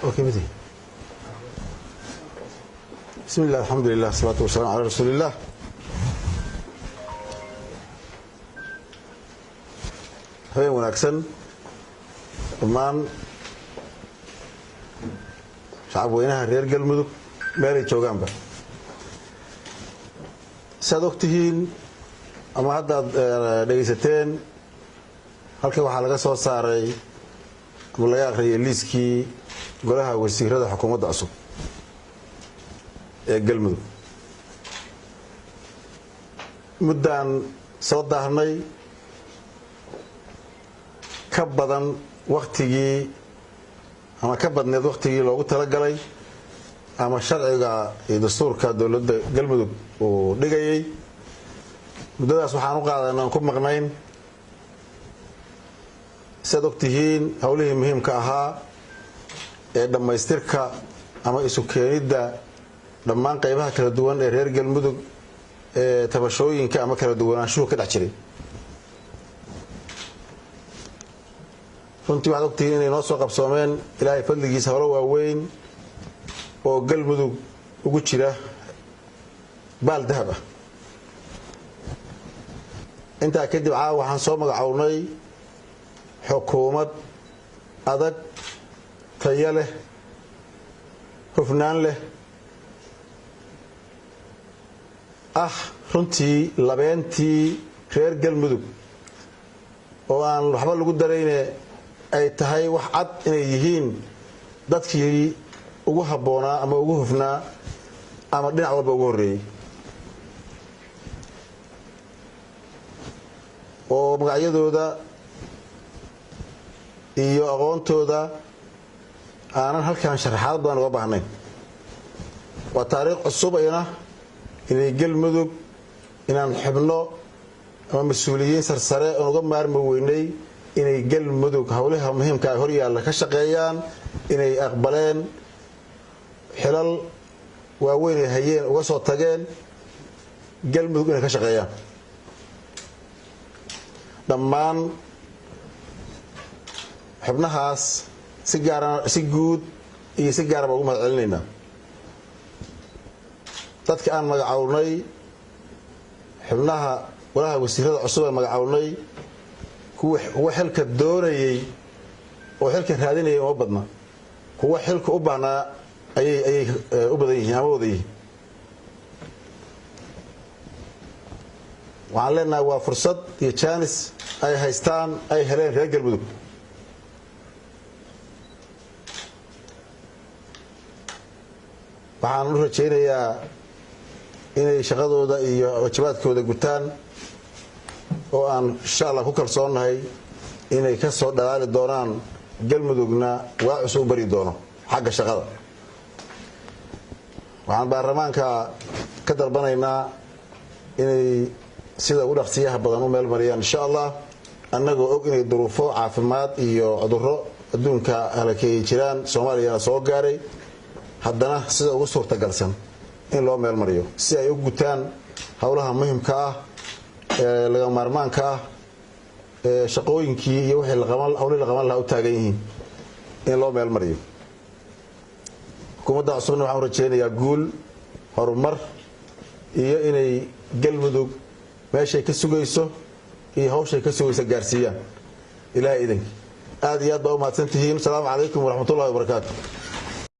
اوكي بدي بسم الله الحمد لله والصلاه والسلام على رسول الله هاي وناكسن dhammaan shacab weynaha reer galmudug meelay joogaanba saad ogtihiin ama haddaad dhegaysateen halkan waxaa laga soo saaray ama laga akhriyay liiskii golaha wasiirada xukuumadda cusub ee galmudug muddaan soo daahnay ka badan waqtigii ama ka badneed waqtigii loogu talagalay ama sharciga iyo dastuurka dawladda galmudug uu dhigayay muddadaas waxaan u qaadanay aan ku maqnayn sidaad ogtihiin howlihii muhiimka ahaa ee dhammaystirka ama isu keenidda dhammaan qaybaha kala duwan ee reer galmudug ee tabashooyinka ama kala duwanaanshuhu ka dhex jiray runtii waxaad ogtihiin inay noo soo qabsoomeen ilaahay fadligiisa howlo waaweyn oo galmudug ugu jira baal dahab ah intaa kadib caawa waxaan soo magacownay xukuumad adag tayo leh hufnaan leh ah runtii labeentii reer galmudug oo aan waxba lagu darayne ay tahay wax cad inay yihiin dadkii ugu habboonaa ama ugu hufnaa ama dhinac walba ugu horreeyey oo magacyadooda iyo aqoontooda aanan halkan sharaxaad badan uga baahnayn waa taariikh cusub ayna inay galmudug inaan xubno ama mas-uuliyiin sarsare oon uga maarmi weynay inay galmudug howlaha muhiimka ah hor yaalla ka shaqeeyaan inay aqbaleen xilal waaweyn ay hayeen uga soo tageen galmudug inay ka shaqeeyaan dhammaan xubnahaas si guud iyo si gaaraba ugu mahad celinaynaa dadka aan magacownay xubnaha golaha wasiirada cusub ee magacownay kuwa xilka doonayay oo xilka raadinayay uma badna kuwa xilka u baahnaa ayay u badan yihiin ama wada yihiin waxaan leenahay waa fursad iyo jaanis ay haystaan ay heleen reer galmudug waxaan u rajaynayaa inay shaqadooda iyo waajibaadkooda gutaan oo aan insha Allah ku kalsoonahay inay ka soo dhalaali doonaan galmudugna waa cusub bari doono xagga shaqada waxaan baarlamaanka ka dalbanaynaa inay sida ugu dhaqsiyaha badan u meel mariyaan insha Allah annagoo og inay duruufo caafimaad iyo cudurro adduunka halakeeyay jiraan Soomaaliyana soo gaaray haddana sida ugu suurtagalsan in loo meel mariyo si ay u gutaan howlaha muhiimka ah ee laga maarmaanka ah ee shaqooyinkii iyo wixii la qaban lahaa u taagan yihiin in loo meel mariyo xukuumadda cusubna waxaan rajaynayaa guul horumar iyo inay galmudug meeshay ka sugayso iyo hawshay ka sugayso gaarsiiyaan ilaahay idin aad iyo aad baa u mahadsantihiin asalaamu calaykum waraxmatullaahi wabarakaatu